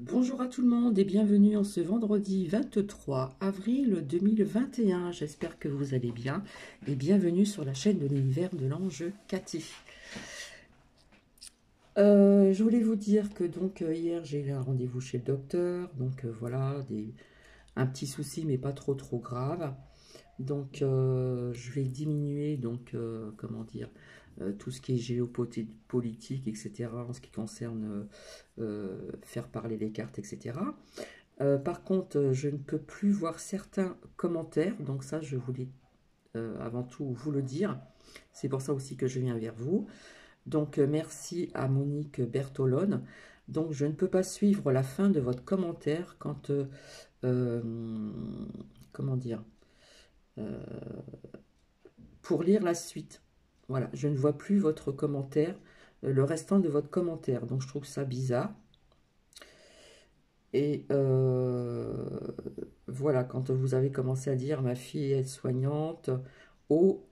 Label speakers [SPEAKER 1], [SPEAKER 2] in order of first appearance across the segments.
[SPEAKER 1] Bonjour à tout le monde et bienvenue en ce vendredi 23 avril 2021. J'espère que vous allez bien et bienvenue sur la chaîne de l'univers de l'ange Cathy. Je voulais vous dire que hier j'ai eu un rendez-vous chez le docteur, voilà, un petit souci mais pas trop grave. Je vais diminuer comment dire, tout ce qui est géopolitique, etc. en ce qui concerne faire parler les cartes, etc. Par contre, je ne peux plus voir certains commentaires, donc ça, je voulais avant tout vous le dire. C'est pour ça aussi que je viens vers vous. Merci à Monique Bertolone. Donc, je ne peux pas suivre la fin de votre commentaire quand, euh, comment dire, euh, pour lire la suite. Voilà, je ne vois plus votre commentaire, le restant de votre commentaire. Donc, je trouve ça bizarre. Et voilà, quand vous avez commencé à dire ma fille est soignante, oh,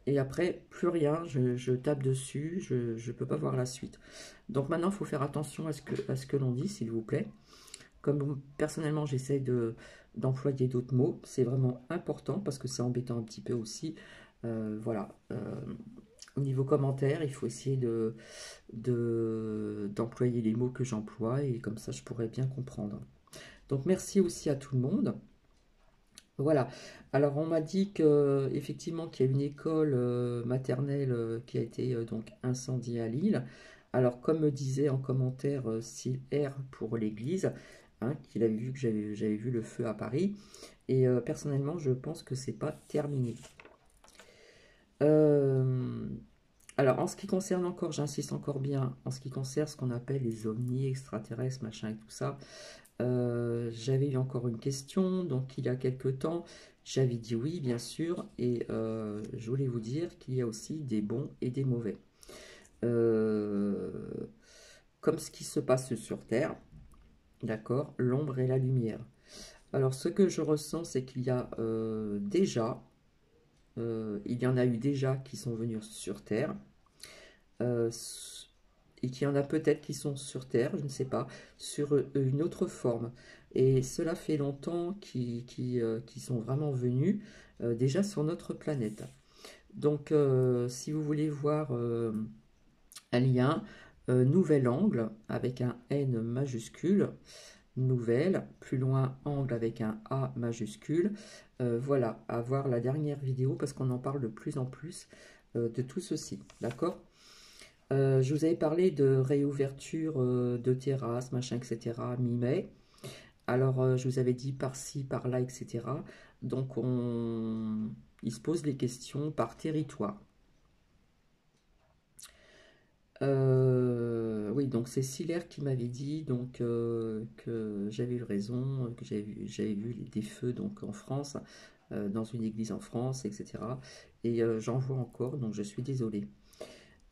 [SPEAKER 1] et après, plus rien, je tape dessus, je ne peux pas voir la suite. Donc maintenant, il faut faire attention à ce que l'on dit, s'il vous plaît. Comme personnellement, j'essaie d'employer d'autres mots, c'est vraiment important parce que c'est embêtant un petit peu aussi. Voilà. Au niveau commentaire, il faut essayer d'employer les mots que j'emploie et comme ça, je pourrais bien comprendre. Donc merci aussi à tout le monde. Voilà. Alors on m'a dit que effectivement qu'il y a une école maternelle qui a été donc incendiée à Lille. Alors comme me disait en commentaire R pour l'église, hein, qu'il avait vu que j'avais vu le feu à Paris. Et personnellement, je pense que c'est pas terminé. Euh, alors en ce qui concerne encore, j'insiste encore bien, en ce qui concerne ce qu'on appelle les ovnis extraterrestres, machin et tout ça. J'avais eu encore une question, donc il y a quelque temps, j'avais dit oui, bien sûr, et je voulais vous dire qu'il y a aussi des bons et des mauvais. Euh, Comme ce qui se passe sur Terre, d'accord, l'ombre et la lumière. Alors ce que je ressens, c'est qu'il y a il y en a eu déjà qui sont venus sur Terre, euh, et qu'il y en a peut-être qui sont sur Terre, je ne sais pas, sur une autre forme. Et cela fait longtemps qu'ils sont vraiment venus déjà sur notre planète. Si vous voulez voir un lien, nouvel angle avec un N majuscule, nouvelle, plus loin angle avec un A majuscule. Voilà, à voir la dernière vidéo parce qu'on en parle de plus en plus de tout ceci, d'accord? Je vous avais parlé de réouverture de terrasse, machin, etc. mi-mai. Alors, je vous avais dit par-ci, par-là, etc. Il se pose les questions par territoire. Oui, donc c'est Silaire qui m'avait dit que j'avais eu raison, que j'avais vu des feux donc en France, dans une église en France, etc. Et j'en vois encore, donc je suis désolée.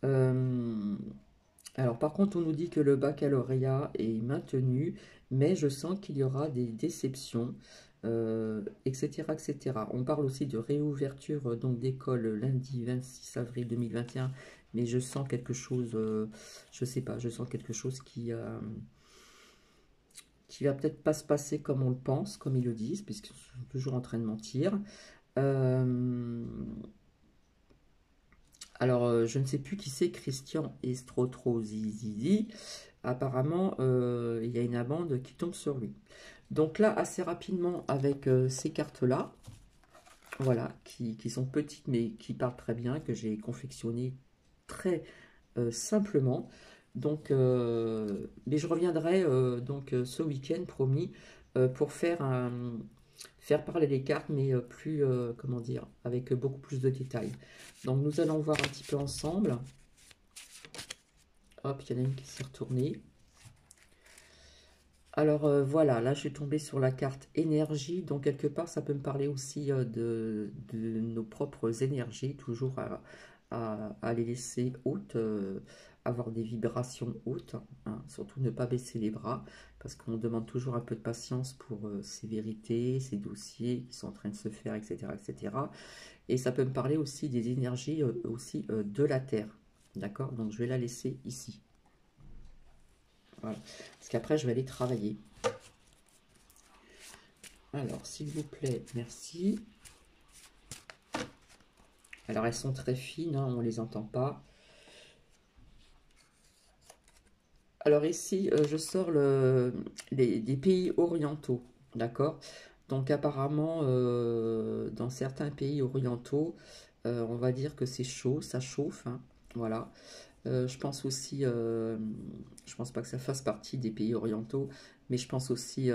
[SPEAKER 1] Euh, Alors par contre, on nous dit que le baccalauréat est maintenu, mais je sens qu'il y aura des déceptions, etc., etc. On parle aussi de réouverture donc d'école lundi 26 avril 2021, mais je sens quelque chose, je sais pas, je sens quelque chose qui va peut-être pas se passer comme on le pense, comme ils le disent, puisqu'ils sont toujours en train de mentir. Euh, je ne sais plus qui c'est, Christian Estrotrozizi. Apparemment, il y a une amende qui tombe sur lui. Donc là, assez rapidement, avec ces cartes-là, voilà, qui sont petites mais qui parlent très bien, que j'ai confectionnées très simplement. Mais je reviendrai ce week-end, promis, pour faire parler les cartes, mais plus, comment dire, avec beaucoup plus de détails. Donc nous allons voir un petit peu ensemble. Hop, il y en a une qui s'est retournée. Alors voilà, là je suis tombée sur la carte énergie, donc quelque part ça peut me parler aussi de nos propres énergies, toujours à les laisser hautes, avoir des vibrations hautes, hein, surtout ne pas baisser les bras, parce qu'on demande toujours un peu de patience pour ces vérités, ces dossiers qui sont en train de se faire, etc. etc. Et ça peut me parler aussi des énergies de la Terre, d'accord? Donc je vais la laisser ici. Voilà. Parce qu'après, je vais aller travailler. Alors, s'il vous plaît, merci. Alors, elles sont très fines, hein, on ne les entend pas. Alors ici, je sors des pays orientaux, d'accord? Donc apparemment, dans certains pays orientaux, on va dire que c'est chaud, ça chauffe, hein, voilà. Je pense aussi, je pense pas que ça fasse partie des pays orientaux, mais je pense aussi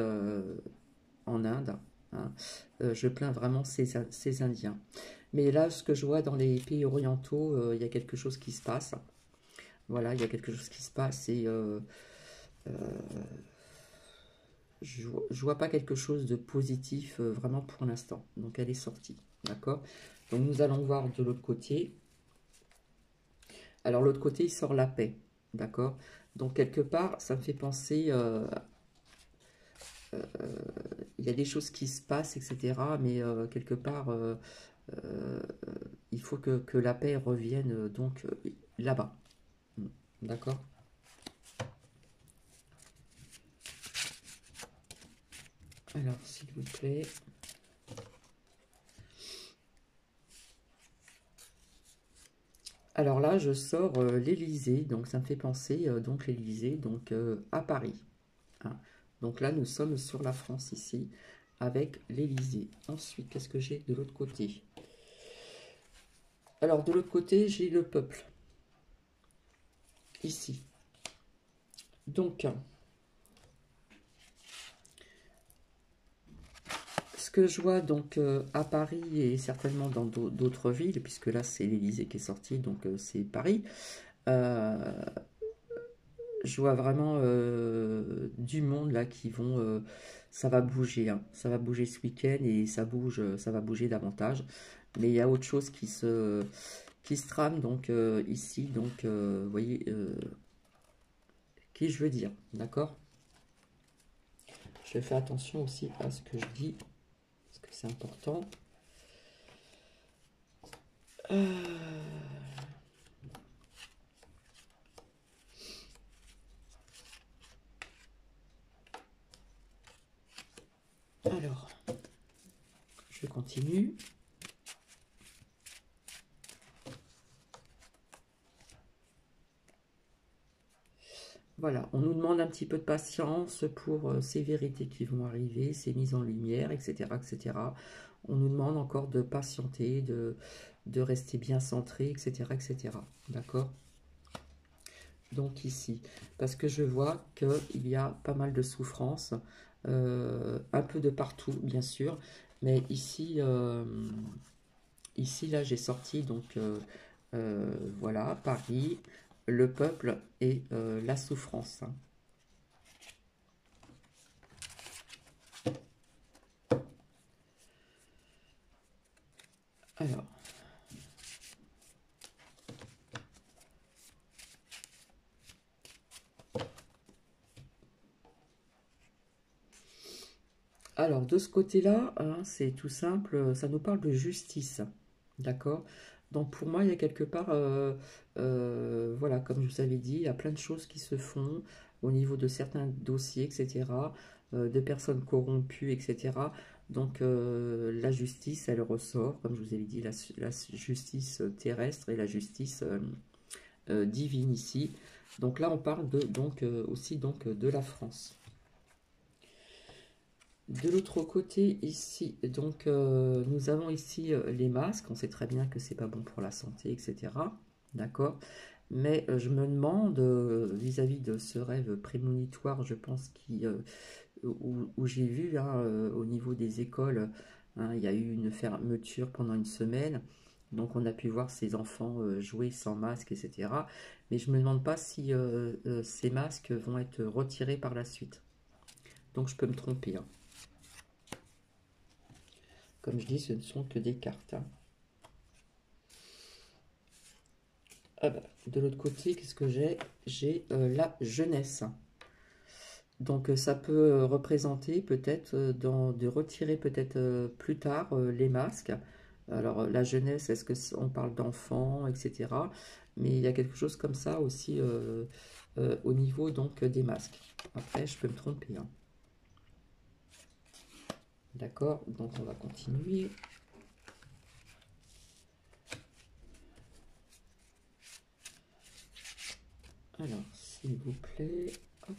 [SPEAKER 1] en Inde, hein. Je plains vraiment ces Indiens. Mais là, ce que je vois dans les pays orientaux, il y a quelque chose qui se passe. Voilà, il y a quelque chose qui se passe et euh, je vois pas quelque chose de positif vraiment pour l'instant. Donc elle est sortie, d'accord? Donc nous allons voir de l'autre côté. Alors l'autre côté, il sort la paix, d'accord? Donc quelque part, ça me fait penser, il y a des choses qui se passent, etc. Mais quelque part, euh, il faut que la paix revienne donc là-bas, d'accord? Alors s'il vous plaît. Alors là, je sors l'Élysée, donc ça me fait penser, donc l'Élysée, donc à Paris, hein. Donc là, nous sommes sur la France ici, avec l'Élysée. Ensuite, qu'est-ce que j'ai de l'autre côté? Alors de l'autre côté, j'ai le peuple, ici. Donc, ce que je vois donc à Paris et certainement dans d'autres villes, puisque là, c'est l'Élysée qui est sorti, donc c'est Paris. Euh, je vois vraiment du monde là qui vont, ça va bouger, hein. Ça va bouger ce week-end et ça bouge, ça va bouger davantage. Mais il y a autre chose qui se trame donc ici, donc vous voyez qui je veux dire, d'accord? Je vais faire attention aussi à ce que je dis, parce que c'est important. Alors, je continue. Voilà, on nous demande un petit peu de patience pour ces vérités qui vont arriver, ces mises en lumière, etc., etc. On nous demande encore de patienter, de rester bien centré, etc., etc. D'accord? Donc ici, parce que je vois qu'il y a pas mal de souffrance, un peu de partout, bien sûr, mais ici, ici là, j'ai sorti donc voilà, Paris, le peuple et la souffrance, hein. Alors, de ce côté-là, hein, c'est tout simple, ça nous parle de justice, d'accord? Donc pour moi, il y a quelque part, voilà, comme je vous avais dit, il y a plein de choses qui se font au niveau de certains dossiers, etc., de personnes corrompues, etc. Donc la justice, elle ressort, comme je vous avais dit, la justice terrestre et la justice divine ici. Donc là, on parle de, donc, aussi donc, de la France. De l'autre côté, ici, donc nous avons ici les masques. On sait très bien que c'est pas bon pour la santé, etc. D'accord? Mais je me demande, vis-à-vis de ce rêve prémonitoire, je pense, où j'ai vu hein, au niveau des écoles, hein, il y a eu une fermeture pendant une semaine. Donc on a pu voir ces enfants jouer sans masque, etc. Mais je me demande pas si ces masques vont être retirés par la suite. Donc je peux me tromper, hein. Comme je dis, ce ne sont que des cartes, hein. Ah bah, de l'autre côté, qu'est-ce que j'ai? J'ai la jeunesse. Donc ça peut représenter peut-être de retirer peut-être plus tard les masques. Alors la jeunesse, est-ce que on parle d'enfants, etc. Mais il y a quelque chose comme ça aussi au niveau donc des masques. Après, je peux me tromper, hein. D'accord, donc on va continuer. Alors, s'il vous plaît, hop.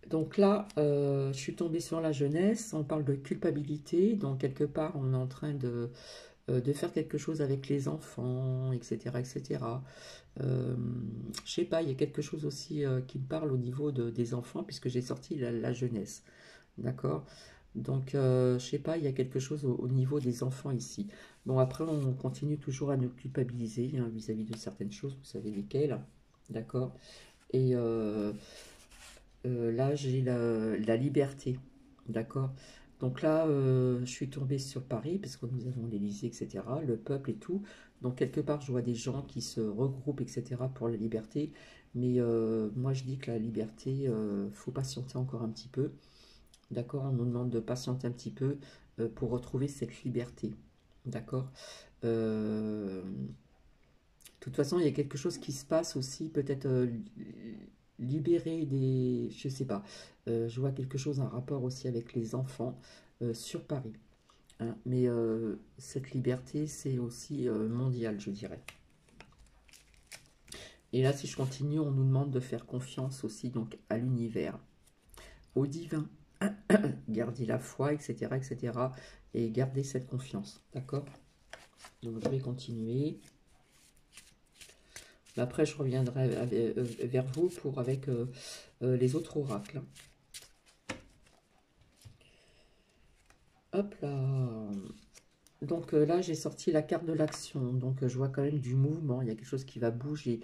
[SPEAKER 1] Donc là, je suis tombée sur la jeunesse, on parle de culpabilité, donc quelque part on est en train de faire quelque chose avec les enfants, etc. etc. Je sais pas, il y a quelque chose aussi qui me parle au niveau des enfants, puisque j'ai sorti la jeunesse, d'accord? Donc, je sais pas, il y a quelque chose au niveau des enfants ici. Bon, après, on continue toujours à nous culpabiliser hein, vis-à-vis de certaines choses, vous savez lesquelles, d'accord? Et là, j'ai la liberté, d'accord? Donc là, je suis tombée sur Paris, parce que nous avons l'Élysée, etc., le peuple et tout. Donc quelque part, je vois des gens qui se regroupent, etc., pour la liberté. Mais moi, je dis que la liberté, faut patienter encore un petit peu. D'accord? On nous demande de patienter un petit peu pour retrouver cette liberté. D'accord? De toute façon, il y a quelque chose qui se passe aussi, peut-être libérer des... Je sais pas. Je vois quelque chose, un rapport aussi avec les enfants sur Paris. Hein. Mais cette liberté, c'est aussi mondial, je dirais. Et là, si je continue, on nous demande de faire confiance aussi donc à l'univers, au divin. Garder la foi, etc., etc. Et garder cette confiance. D'accord? Donc, je vais continuer. Après, je reviendrai vers vous pour avec les autres oracles. Hop là. Donc là, j'ai sorti la carte de l'action. Donc, je vois quand même du mouvement. Il y a quelque chose qui va bouger.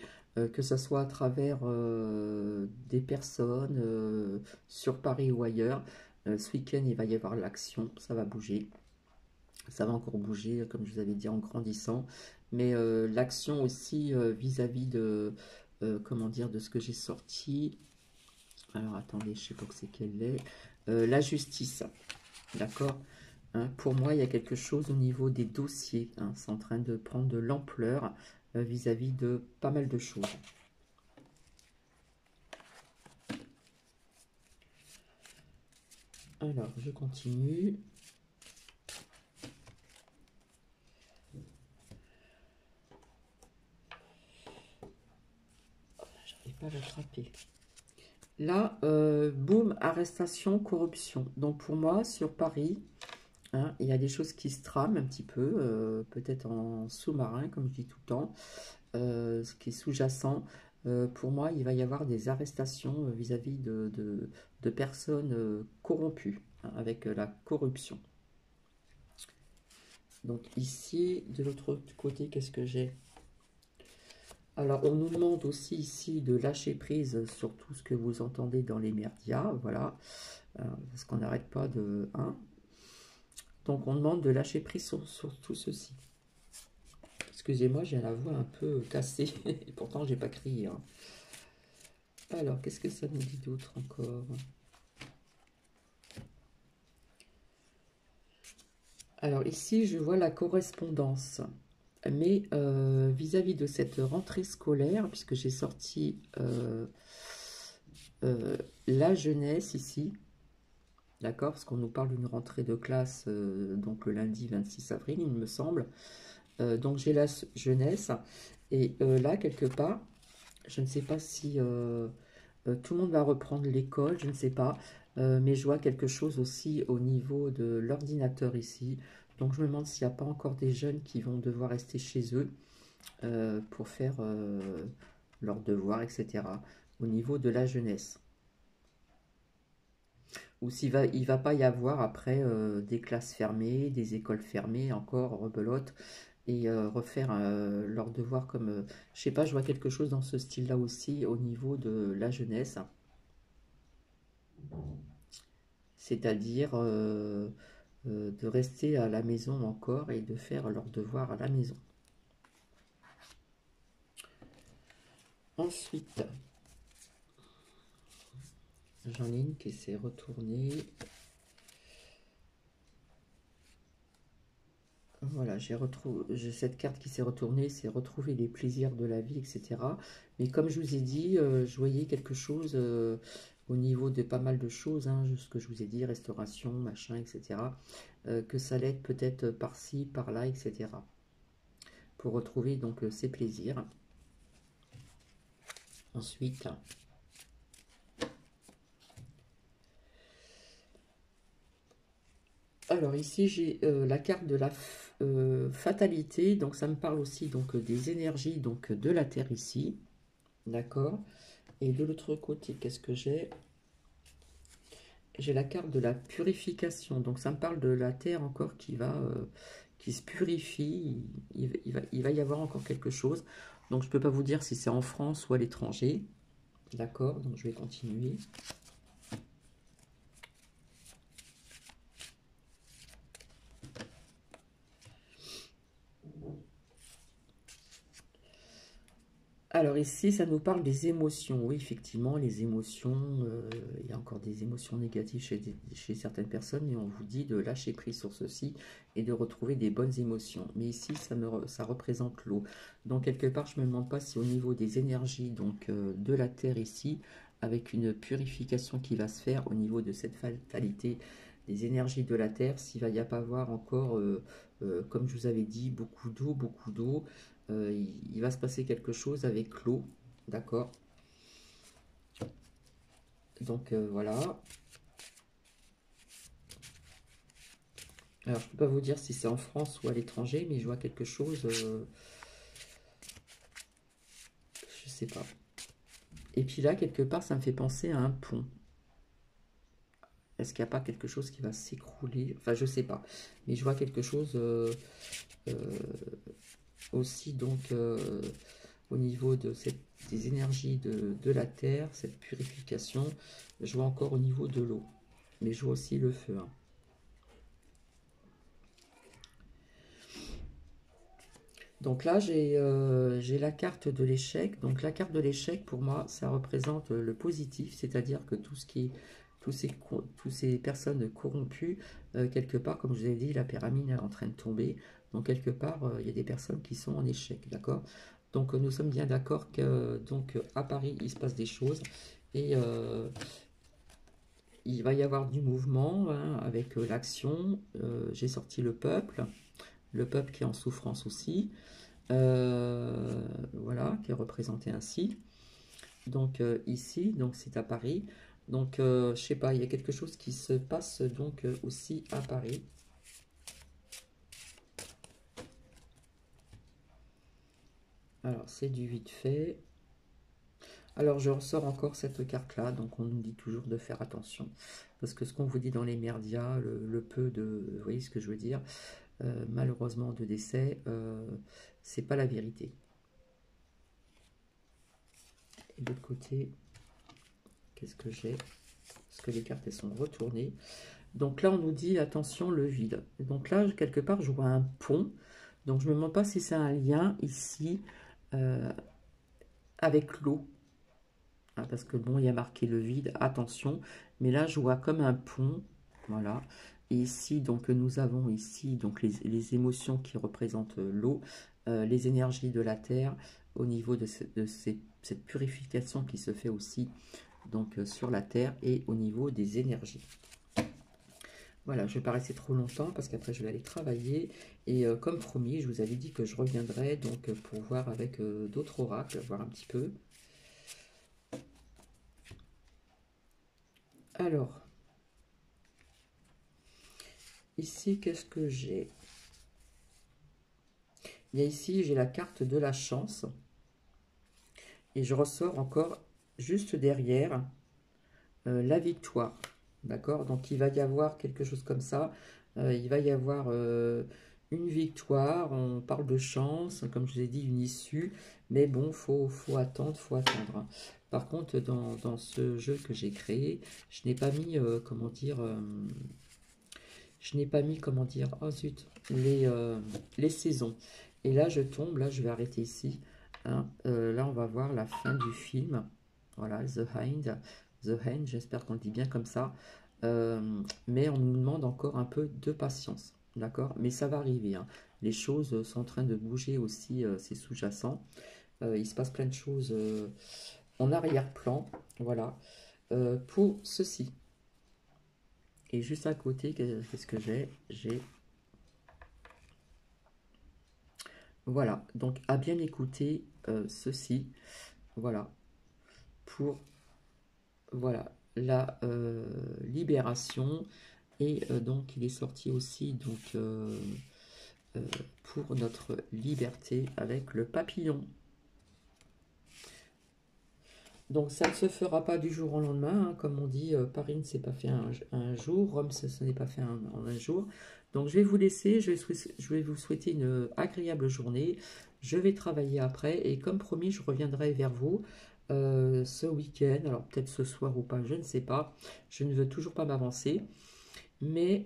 [SPEAKER 1] Que ce soit à travers des personnes sur Paris ou ailleurs. Ce week-end, il va y avoir l'action. Ça va bouger. Ça va encore bouger, comme je vous avais dit, en grandissant. Mais l'action aussi vis-à-vis de, comment dire, de ce que j'ai sorti. Alors, attendez, je ne sais pas que c'est quelle est. La justice, d'accord? Hein, pour moi, il y a quelque chose au niveau des dossiers. Hein, c'est en train de prendre de l'ampleur vis-à-vis de pas mal de choses. Alors, je continue. J'arrive pas à l'attraper. Là, boum, arrestation, corruption. Donc pour moi, sur Paris, hein, il y a des choses qui se trament un petit peu, peut-être en sous-marin, comme je dis tout le temps, ce qui est sous-jacent. Pour moi, il va y avoir des arrestations vis-à-vis de personnes corrompues, hein, avec la corruption. Donc ici, de l'autre côté, qu'est-ce que j'ai? Alors, on nous demande aussi ici de lâcher prise sur tout ce que vous entendez dans les médias, voilà, parce qu'on n'arrête pas de... Hein. Donc, on demande de lâcher prise sur tout ceci. Excusez-moi, j'ai la voix un peu cassée, et pourtant, j'ai pas crié. Hein. Alors, qu'est-ce que ça nous dit d'autre encore? Alors, ici, je vois la correspondance. Mais vis-à-vis de cette rentrée scolaire, puisque j'ai sorti la jeunesse ici, d'accord, parce qu'on nous parle d'une rentrée de classe donc le lundi 26 avril, il me semble. Donc j'ai la jeunesse, et là, quelque part, je ne sais pas si tout le monde va reprendre l'école, je ne sais pas, mais je vois quelque chose aussi au niveau de l'ordinateur ici. Donc je me demande s'il n'y a pas encore des jeunes qui vont devoir rester chez eux pour faire leurs devoirs, etc. au niveau de la jeunesse. Ou il va pas y avoir après des classes fermées, des écoles fermées, encore rebelote, et refaire leurs devoirs comme... je sais pas, je vois quelque chose dans ce style-là aussi au niveau de la jeunesse. C'est-à-dire de rester à la maison encore et de faire leurs devoirs à la maison. Ensuite, j'en ai une qui s'est retournée. Voilà, j'ai cette carte qui s'est retournée, c'est retrouver les plaisirs de la vie, etc. Mais comme je vous ai dit, je voyais quelque chose au niveau de pas mal de choses, hein, ce que je vous ai dit, restauration, machin, etc. Que ça allait être peut-être par-ci, par-là, etc. Pour retrouver donc ses plaisirs. Ensuite, alors ici j'ai la carte de la fatalité, donc ça me parle aussi donc des énergies donc de la Terre ici, d'accord. Et de l'autre côté, qu'est-ce que j'ai? J'ai la carte de la purification, donc ça me parle de la Terre encore qui se purifie, il va y avoir encore quelque chose. Donc je ne peux pas vous dire si c'est en France ou à l'étranger, d'accord, donc je vais continuer. Alors ici, ça nous parle des émotions. Oui, effectivement, les émotions, il y a encore des émotions négatives chez certaines personnes, mais on vous dit de lâcher prise sur ceci et de retrouver des bonnes émotions. Mais ici, ça représente l'eau. Donc, quelque part, je ne me demande pas si au niveau des énergies donc, de la Terre ici, avec une purification qui va se faire au niveau de cette fatalité des énergies de la Terre, s'il va y avoir encore, comme je vous avais dit, beaucoup d'eau, beaucoup d'eau. Il va se passer quelque chose avec l'eau, d'accord. Donc voilà. Alors je peux pas vous dire si c'est en France ou à l'étranger, mais je vois quelque chose, je sais pas. Et puis là, quelque part, ça me fait penser à un pont. Est-ce qu'il n'y a pas quelque chose qui va s'écrouler? Enfin, je sais pas. Mais je vois quelque chose aussi, donc, au niveau des énergies de la Terre, cette purification. Je vois encore au niveau de l'eau. Mais je vois aussi le feu, hein. Donc là, j'ai la carte de l'échec. Donc la carte de l'échec, pour moi, ça représente le positif, c'est-à-dire que tous ces personnes corrompues, quelque part, comme je vous ai dit, la pyramide est en train de tomber. Donc quelque part, il y a des personnes qui sont en échec, d'accord? Donc nous sommes bien d'accord que donc à Paris, il se passe des choses et il va y avoir du mouvement, hein, avec l'action. J'ai sorti le peuple qui est en souffrance aussi. Voilà, qui est représenté ainsi. Donc ici, donc c'est à Paris. Donc je sais pas, il y a quelque chose qui se passe donc aussi à Paris. Alors c'est du vite fait. Alors je ressors encore cette carte-là, donc on nous dit toujours de faire attention. Parce que ce qu'on vous dit dans les merdias, le peu de... Vous voyez ce que je veux dire, malheureusement de décès, c'est pas la vérité. Et de l'autre côté, qu'est-ce que j'ai? Parce que les cartes, elles sont retournées. Donc là, on nous dit, attention, le vide. Donc là, quelque part, je vois un pont. Donc je ne me demande pas si c'est un lien ici avec l'eau. Hein, parce que bon, il y a marqué le vide, attention. Mais là, je vois comme un pont. Voilà. Et ici, donc nous avons ici donc les émotions qui représentent l'eau, les énergies de la terre, au niveau de cette purification qui se fait aussi donc sur la terre et au niveau des énergies. Voilà, je ne vais pas rester trop longtemps parce qu'après je vais aller travailler. Et comme promis, je vous avais dit que je reviendrai donc pour voir avec d'autres oracles, voir un petit peu. Alors, ici, qu'est-ce que j'ai? Il y a ici, j'ai la carte de la chance. Et je ressors encore juste derrière la victoire. D'accord? Donc il va y avoir quelque chose comme ça. Il va y avoir une victoire. On parle de chance, comme je vous ai dit, une issue. Mais bon, faut attendre, faut attendre. Par contre, dans ce jeu que j'ai créé, je n'ai pas mis, comment dire, je n'ai pas mis, comment dire, oh zut, les saisons. Et là, je tombe, là, je vais arrêter ici. Hein. Là, on va voir la fin du film. Voilà, The Hand. The Hand, j'espère qu'on le dit bien comme ça. Mais on nous demande encore un peu de patience. d'accord? Mais ça va arriver, hein. Les choses sont en train de bouger aussi, c'est sous-jacent. Il se passe plein de choses en arrière-plan, voilà, pour ceci. Et juste à côté, qu'est-ce que j'ai? J'ai... Voilà, donc à bien écouter ceci, voilà, pour voilà la libération. Et donc il est sorti aussi donc pour notre liberté avec le papillon. Donc ça ne se fera pas du jour au lendemain, hein. Comme on dit, Paris ne s'est pas fait un jour, Rome ce n'est pas fait en un jour. Donc je vais vous laisser, je vais vous souhaiter une agréable journée. Je vais travailler après et comme promis, je reviendrai vers vous ce week-end. Alors peut-être ce soir ou pas, je ne sais pas. Je ne veux toujours pas m'avancer. Mais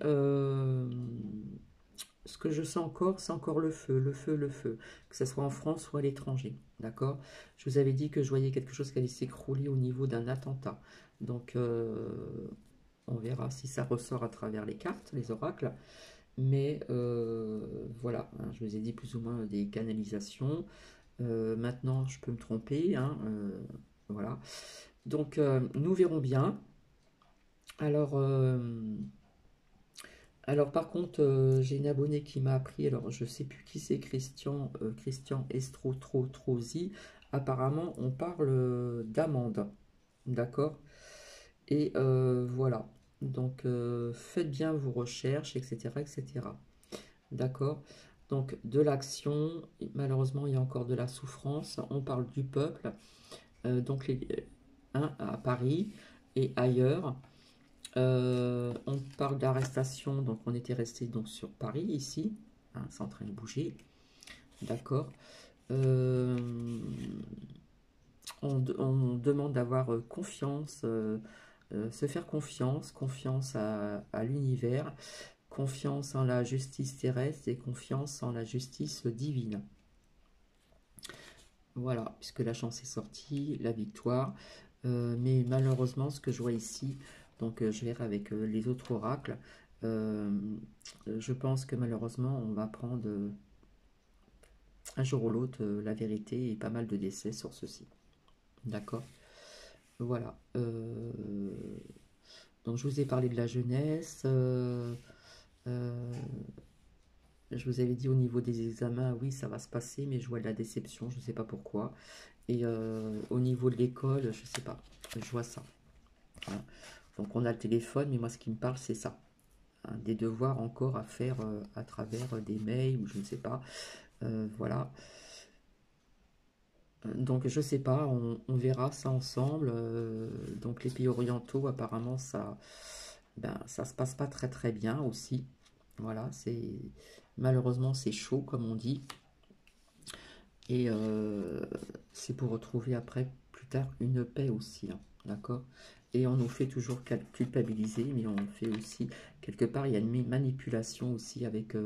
[SPEAKER 1] ce que je sens encore, c'est encore le feu, le feu, le feu. Que ce soit en France ou à l'étranger. D'accord? Je vous avais dit que je voyais quelque chose qui allait s'écrouler au niveau d'un attentat. Donc, on verra si ça ressort à travers les cartes, les oracles. Mais voilà, hein, je vous ai dit plus ou moins des canalisations. Maintenant, je peux me tromper. Hein, voilà. Donc, nous verrons bien. Alors par contre, j'ai une abonnée qui m'a appris, alors je sais plus qui c'est, Christian Estrotrosi. Apparemment, on parle d'amande, d'accord? Et voilà. Donc, faites bien vos recherches, etc., etc. D'accord? Donc, de l'action, malheureusement, il y a encore de la souffrance. On parle du peuple, donc hein, à Paris et ailleurs. On parle d'arrestation, donc on était resté donc sur Paris ici, hein, c'est en train de bouger, d'accord. On demande d'avoir confiance, se faire confiance, confiance à l'univers, confiance en la justice terrestre et confiance en la justice divine. Voilà, puisque la chance est sortie, la victoire. Mais malheureusement, ce que je vois ici, donc je verrai avec les autres oracles, je pense que malheureusement, on va prendre un jour ou l'autre la vérité et pas mal de décès sur ceci. D'accord? Voilà. Donc je vous ai parlé de la jeunesse. Je vous avais dit au niveau des examens, oui, ça va se passer, mais je vois de la déception, je ne sais pas pourquoi. Et au niveau de l'école, je ne sais pas, je vois ça. Voilà. Donc on a le téléphone, mais moi ce qui me parle, c'est ça. Hein, des devoirs encore à faire à travers des mails, ou je ne sais pas. Voilà. Donc je ne sais pas, on verra ça ensemble. Donc les pays orientaux, apparemment, ça se passe pas très très bien aussi. Voilà, malheureusement c'est chaud comme on dit. Et c'est pour retrouver après, plus tard, une paix aussi, hein, d'accord? Et on nous fait toujours culpabiliser, mais on fait aussi, quelque part, il y a une manipulation aussi avec,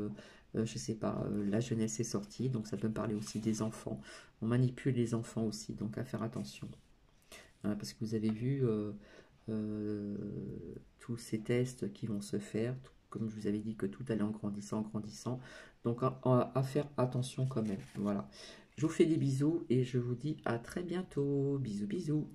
[SPEAKER 1] je sais pas, la jeunesse est sortie, donc ça peut me parler aussi des enfants. On manipule les enfants aussi, donc à faire attention. Hein, parce que vous avez vu euh, tous ces tests qui vont se faire, comme je vous avais dit que tout allait en grandissant, en grandissant. Donc à faire attention quand même, voilà. Je vous fais des bisous et je vous dis à très bientôt. Bisous, bisous.